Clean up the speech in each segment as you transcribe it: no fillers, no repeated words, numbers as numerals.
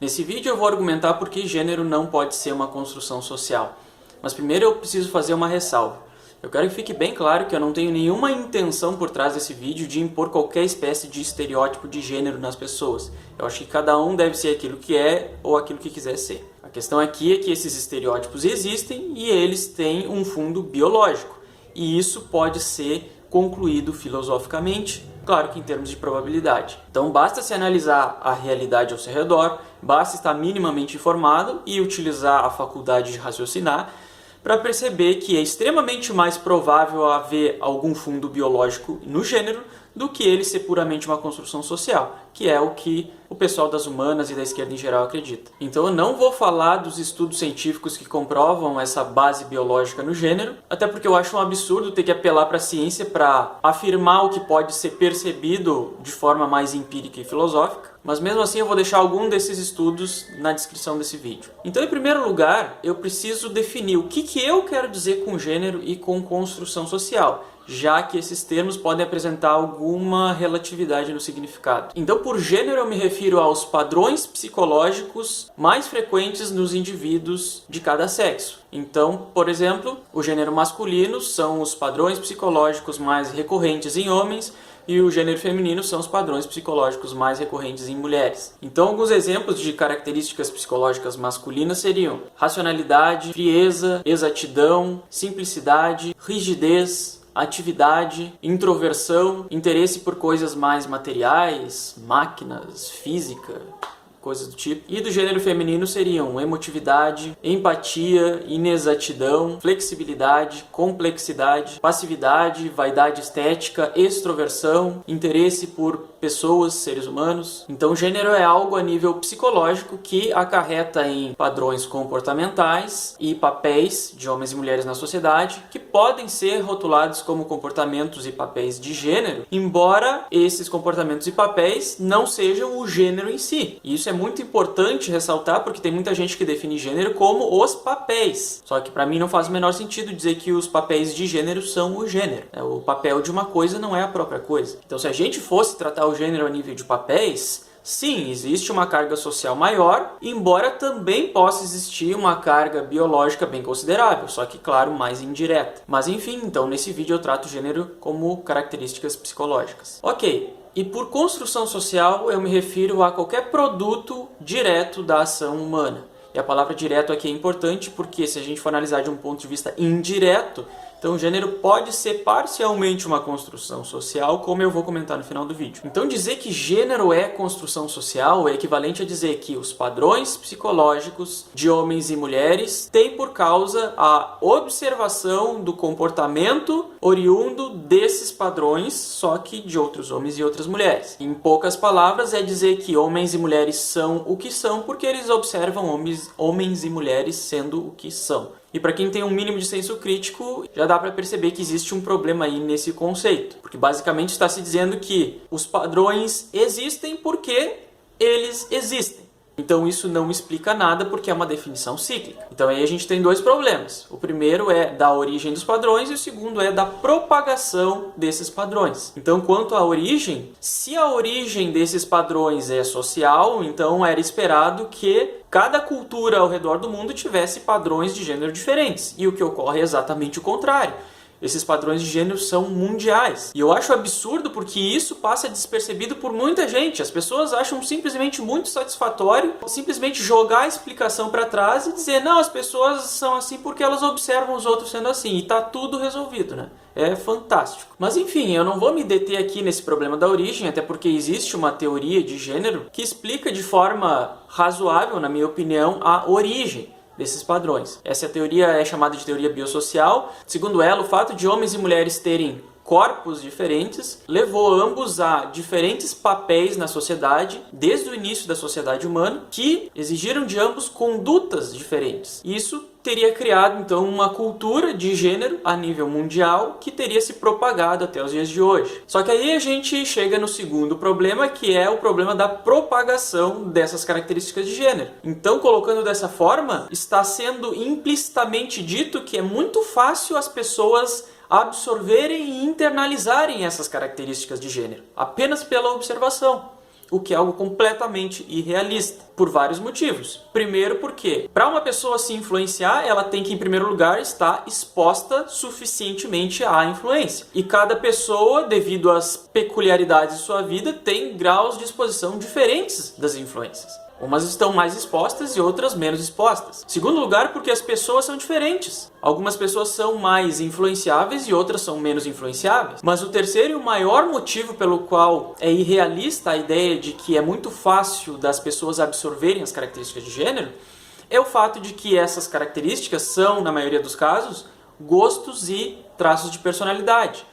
Nesse vídeo eu vou argumentar por que gênero não pode ser uma construção social. Mas primeiro eu preciso fazer uma ressalva. Eu quero que fique bem claro que eu não tenho nenhuma intenção por trás desse vídeo de impor qualquer espécie de estereótipo de gênero nas pessoas. Eu acho que cada um deve ser aquilo que é ou aquilo que quiser ser. A questão aqui é que esses estereótipos existem e eles têm um fundo biológico. E isso pode ser concluído filosoficamente, claro que em termos de probabilidade. Então basta se analisar a realidade ao seu redor, basta estar minimamente informado e utilizar a faculdade de raciocinar para perceber que é extremamente mais provável haver algum fundo biológico no gênero do que ele ser puramente uma construção social, que é o que o pessoal das humanas e da esquerda em geral acredita. Então eu não vou falar dos estudos científicos que comprovam essa base biológica no gênero, até porque eu acho um absurdo ter que apelar para a ciência para afirmar o que pode ser percebido de forma mais empírica e filosófica. Mas mesmo assim eu vou deixar algum desses estudos na descrição desse vídeo. Então, em primeiro lugar, eu preciso definir o que eu quero dizer com gênero e com construção social, já que esses termos podem apresentar alguma relatividade no significado. Então, por gênero eu me refiro aos padrões psicológicos mais frequentes nos indivíduos de cada sexo. Então, por exemplo, o gênero masculino são os padrões psicológicos mais recorrentes em homens, e o gênero feminino são os padrões psicológicos mais recorrentes em mulheres. Então, alguns exemplos de características psicológicas masculinas seriam racionalidade, frieza, exatidão, simplicidade, rigidez, atividade, introversão, interesse por coisas mais materiais, máquinas, física, coisas do tipo. E do gênero feminino seriam emotividade, empatia, inexatidão, flexibilidade, complexidade, passividade, vaidade estética, extroversão, interesse por pessoas, seres humanos. Então, gênero é algo a nível psicológico que acarreta em padrões comportamentais e papéis de homens e mulheres na sociedade que podem ser rotulados como comportamentos e papéis de gênero, embora esses comportamentos e papéis não sejam o gênero em si. E isso é muito importante ressaltar porque tem muita gente que define gênero como os papéis. Só que para mim não faz o menor sentido dizer que os papéis de gênero são o gênero. O papel de uma coisa não é a própria coisa. Então, se a gente fosse tratar o gênero a nível de papéis, sim, existe uma carga social maior, embora também possa existir uma carga biológica bem considerável, só que, claro, mais indireta. Mas enfim, então nesse vídeo eu trato o gênero como características psicológicas. Ok. E por construção social eu me refiro a qualquer produto direto da ação humana. E a palavra direto aqui é importante porque se a gente for analisar de um ponto de vista indireto, então o gênero pode ser parcialmente uma construção social, como eu vou comentar no final do vídeo. Então dizer que gênero é construção social é equivalente a dizer que os padrões psicológicos de homens e mulheres têm por causa a observação do comportamento oriundo desses padrões, só que de outros homens e outras mulheres. Em poucas palavras, é dizer que homens e mulheres são o que são porque eles observam homens e mulheres sendo o que são. E para quem tem um mínimo de senso crítico, já dá para perceber que existe um problema aí nesse conceito. Porque basicamente está se dizendo que os padrões existem porque eles existem. Então isso não explica nada porque é uma definição cíclica. Então aí a gente tem dois problemas. O primeiro é da origem dos padrões e o segundo é da propagação desses padrões. Então quanto à origem, se a origem desses padrões é social, então era esperado que cada cultura ao redor do mundo tivesse padrões de gênero diferentes. E o que ocorre é exatamente o contrário. Esses padrões de gênero são mundiais. E eu acho absurdo porque isso passa despercebido por muita gente. As pessoas acham simplesmente muito satisfatório simplesmente jogar a explicação para trás e dizer não, as pessoas são assim porque elas observam os outros sendo assim. E tá tudo resolvido, né? É fantástico. Mas enfim, eu não vou me deter aqui nesse problema da origem, até porque existe uma teoria de gênero que explica de forma razoável, na minha opinião, a origem desses padrões. Essa teoria é chamada de teoria biosocial. Segundo ela, o fato de homens e mulheres terem corpos diferentes levou ambos a diferentes papéis na sociedade, desde o início da sociedade humana, que exigiram de ambos condutas diferentes. Isso teria criado, então, uma cultura de gênero a nível mundial que teria se propagado até os dias de hoje. Só que aí a gente chega no segundo problema, que é o problema da propagação dessas características de gênero. Então, colocando dessa forma, está sendo implicitamente dito que é muito fácil as pessoas absorverem e internalizarem essas características de gênero, apenas pela observação. o que é algo completamente irrealista, por vários motivos. Primeiro porque, para uma pessoa se influenciar, ela tem que, em primeiro lugar, estar exposta suficientemente à influência. E cada pessoa, devido às peculiaridades de sua vida, tem graus de exposição diferentes das influências. Umas estão mais expostas e outras menos expostas. Segundo lugar, porque as pessoas são diferentes. Algumas pessoas são mais influenciáveis e outras são menos influenciáveis. Mas o terceiro e o maior motivo pelo qual é irrealista a ideia de que é muito fácil das pessoas absorverem as características de gênero é o fato de que essas características são, na maioria dos casos, gostos e traços de personalidade,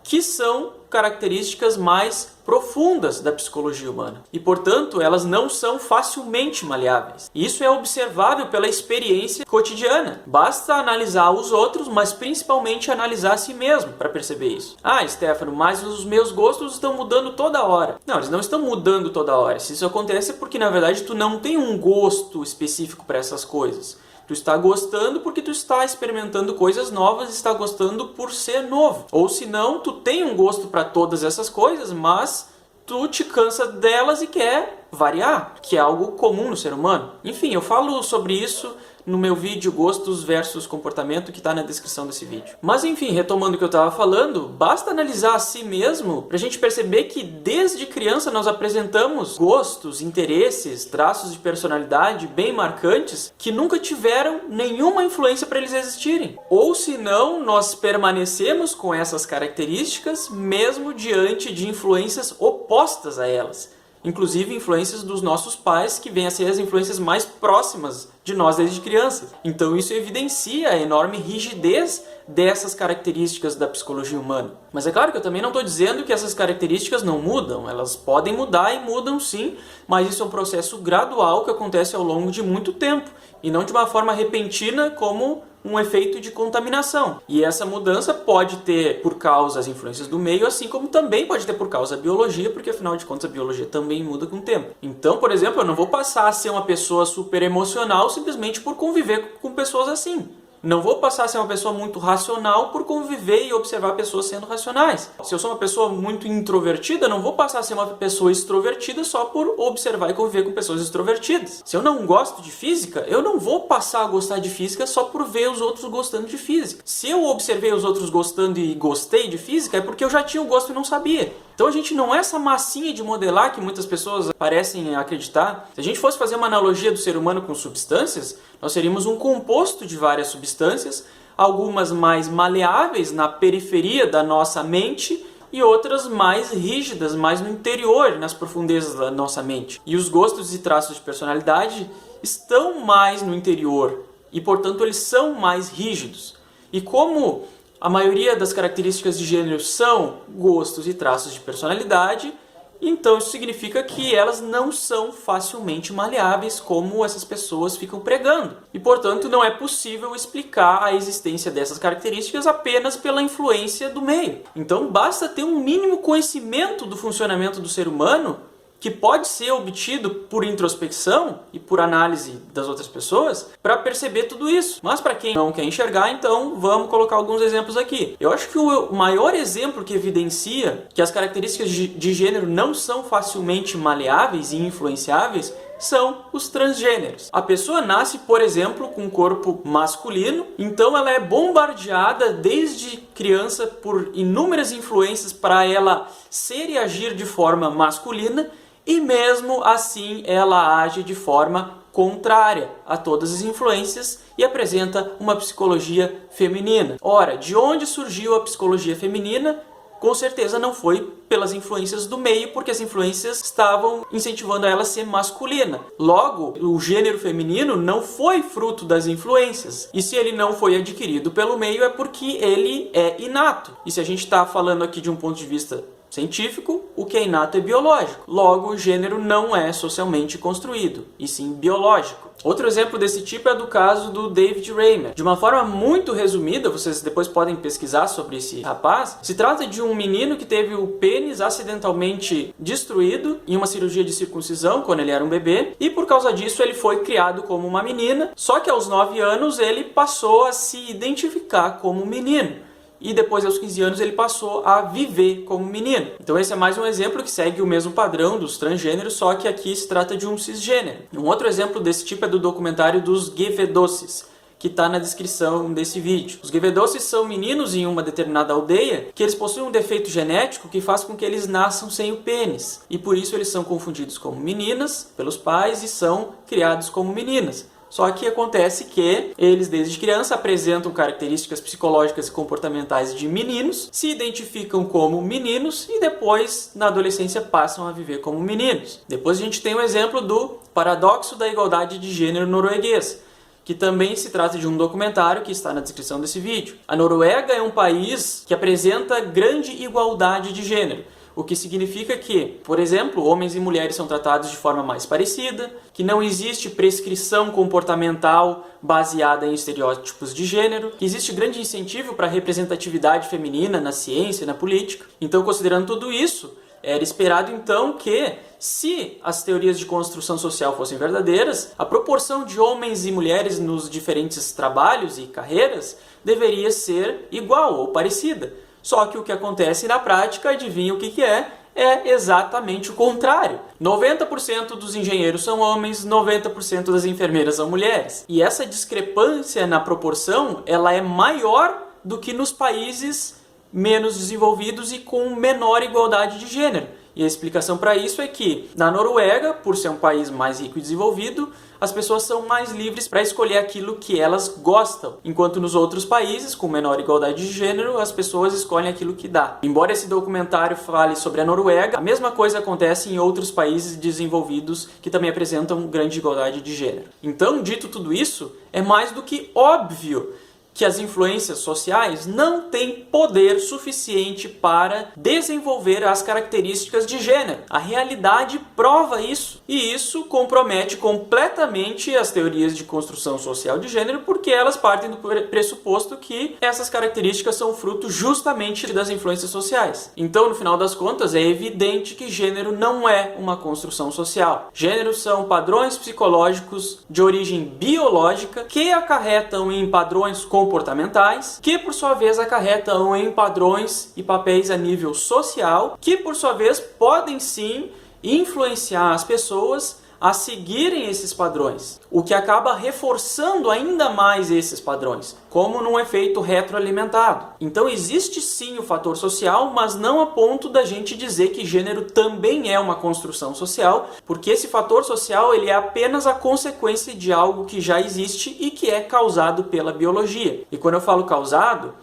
que são características mais profundas da psicologia humana. E, portanto, elas não são facilmente maleáveis. Isso é observável pela experiência cotidiana. Basta analisar os outros, mas principalmente analisar a si mesmo para perceber isso. Ah, Stefano, mas os meus gostos estão mudando toda hora. Não, eles não estão mudando toda hora. Se isso acontece é porque, na verdade, tu não tem um gosto específico para essas coisas. Tu está gostando porque tu está experimentando coisas novas e está gostando por ser novo. Ou se não, tu tem um gosto para todas essas coisas, mas tu te cansa delas e quer variar, que é algo comum no ser humano. Enfim, eu falo sobre isso no meu vídeo Gostos versus Comportamento, que está na descrição desse vídeo. Mas enfim, retomando o que eu estava falando, basta analisar a si mesmo para a gente perceber que desde criança nós apresentamos gostos, interesses, traços de personalidade bem marcantes que nunca tiveram nenhuma influência para eles existirem. Ou se não, nós permanecemos com essas características mesmo diante de influências opostas a elas. Inclusive influências dos nossos pais, que vêm a ser as influências mais próximas de nós desde crianças. Então isso evidencia a enorme rigidez dessas características da psicologia humana. Mas é claro que eu também não estou dizendo que essas características não mudam. Elas podem mudar e mudam sim, mas isso é um processo gradual que acontece ao longo de muito tempo e não de uma forma repentina como um efeito de contaminação. E essa mudança pode ter por causa as influências do meio, assim como também pode ter por causa a biologia, porque afinal de contas a biologia também muda com o tempo. Então, por exemplo, eu não vou passar a ser uma pessoa super emocional simplesmente por conviver com pessoas assim. Não vou passar a ser uma pessoa muito racional por conviver e observar pessoas sendo racionais. Se eu sou uma pessoa muito introvertida, não vou passar a ser uma pessoa extrovertida só por observar e conviver com pessoas extrovertidas. Se eu não gosto de física, eu não vou passar a gostar de física só por ver os outros gostando de física. Se eu observei os outros gostando e gostei de física, é porque eu já tinha o gosto e não sabia. Então a gente não é essa massinha de modelar que muitas pessoas parecem acreditar. Se a gente fosse fazer uma analogia do ser humano com substâncias, nós seríamos um composto de várias substâncias, algumas mais maleáveis na periferia da nossa mente e outras mais rígidas, mais no interior, nas profundezas da nossa mente. E os gostos e traços de personalidade estão mais no interior e, portanto, eles são mais rígidos. E como a maioria das características de gênero são gostos e traços de personalidade, então isso significa que elas não são facilmente maleáveis como essas pessoas ficam pregando. E, portanto, não é possível explicar a existência dessas características apenas pela influência do meio. Então basta ter um mínimo conhecimento do funcionamento do ser humano, que pode ser obtido por introspecção e por análise das outras pessoas, para perceber tudo isso. Mas para quem não quer enxergar, então vamos colocar alguns exemplos aqui. Eu acho que o maior exemplo que evidencia que as características de gênero não são facilmente maleáveis e influenciáveis são os transgêneros. A pessoa nasce, por exemplo, com um corpo masculino, então ela é bombardeada desde criança por inúmeras influências para ela ser e agir de forma masculina, e mesmo assim ela age de forma contrária a todas as influências e apresenta uma psicologia feminina. Ora, de onde surgiu a psicologia feminina? Com certeza não foi pelas influências do meio, porque as influências estavam incentivando ela a ser masculina. Logo, o gênero feminino não foi fruto das influências. E se ele não foi adquirido pelo meio, é porque ele é inato. E se a gente está falando aqui de um ponto de vista científico, o que é inato é biológico. Logo, o gênero não é socialmente construído, e sim biológico. Outro exemplo desse tipo é do caso do David Reimer. De uma forma muito resumida, vocês depois podem pesquisar sobre esse rapaz, se trata de um menino que teve o pênis acidentalmente destruído em uma cirurgia de circuncisão quando ele era um bebê, e por causa disso ele foi criado como uma menina, só que aos 9 anos ele passou a se identificar como menino. e depois aos 15 anos ele passou a viver como menino. Então esse é mais um exemplo que segue o mesmo padrão dos transgêneros, só que aqui se trata de um cisgênero. Um outro exemplo desse tipo é do documentário dos Guevedosses, que está na descrição desse vídeo. Os Guevedosses são meninos em uma determinada aldeia que eles possuem um defeito genético que faz com que eles nasçam sem o pênis. E por isso eles são confundidos como meninas pelos pais e são criados como meninas. Só que acontece que eles desde criança apresentam características psicológicas e comportamentais de meninos, se identificam como meninos e depois na adolescência passam a viver como meninos. Depois a gente tem o exemplo do paradoxo da igualdade de gênero norueguês, que também se trata de um documentário que está na descrição desse vídeo. A Noruega é um país que apresenta grande igualdade de gênero, o que significa que, por exemplo, homens e mulheres são tratados de forma mais parecida, que não existe prescrição comportamental baseada em estereótipos de gênero, que existe grande incentivo para a representatividade feminina na ciência e na política. Então, considerando tudo isso, era esperado então que, se as teorias de construção social fossem verdadeiras, a proporção de homens e mulheres nos diferentes trabalhos e carreiras deveria ser igual ou parecida. Só que o que acontece na prática, adivinha o que é? É exatamente o contrário. 90% dos engenheiros são homens, 90% das enfermeiras são mulheres. E essa discrepância na proporção, ela é maior do que nos países menos desenvolvidos e com menor igualdade de gênero. E a explicação para isso é que, na Noruega, por ser um país mais rico e desenvolvido, as pessoas são mais livres para escolher aquilo que elas gostam, enquanto nos outros países, com menor igualdade de gênero, as pessoas escolhem aquilo que dá. Embora esse documentário fale sobre a Noruega, a mesma coisa acontece em outros países desenvolvidos que também apresentam grande igualdade de gênero. Então, dito tudo isso, é mais do que óbvio que as influências sociais não têm poder suficiente para desenvolver as características de gênero. A realidade prova isso. E isso compromete completamente as teorias de construção social de gênero, porque elas partem do pressuposto que essas características são fruto justamente das influências sociais. Então, no final das contas, é evidente que gênero não é uma construção social. Gêneros são padrões psicológicos de origem biológica que acarretam em padrões comportamentais, que por sua vez acarretam em padrões e papéis a nível social, que por sua vez podem sim influenciar as pessoas a seguirem esses padrões, o que acaba reforçando ainda mais esses padrões, como num efeito retroalimentado. Então existe sim o fator social, mas não a ponto da gente dizer que gênero também é uma construção social, porque esse fator social ele é apenas a consequência de algo que já existe e que é causado pela biologia. E quando eu falo causado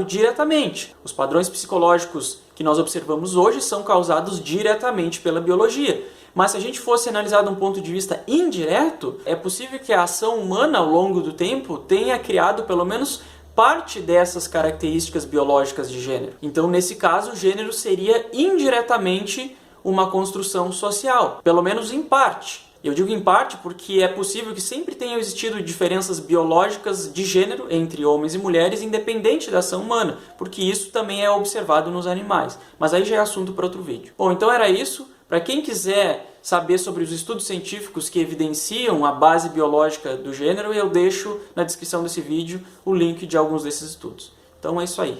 diretamente. Os padrões psicológicos que nós observamos hoje são causados diretamente pela biologia. Mas se a gente fosse analisar de um ponto de vista indireto, é possível que a ação humana ao longo do tempo tenha criado pelo menos parte dessas características biológicas de gênero. Então, nesse caso, o gênero seria indiretamente uma construção social, pelo menos em parte. Eu digo em parte porque é possível que sempre tenham existido diferenças biológicas de gênero entre homens e mulheres, independente da ação humana, porque isso também é observado nos animais. Mas aí já é assunto para outro vídeo. Bom, então era isso. Para quem quiser saber sobre os estudos científicos que evidenciam a base biológica do gênero, eu deixo na descrição desse vídeo o link de alguns desses estudos. Então é isso aí.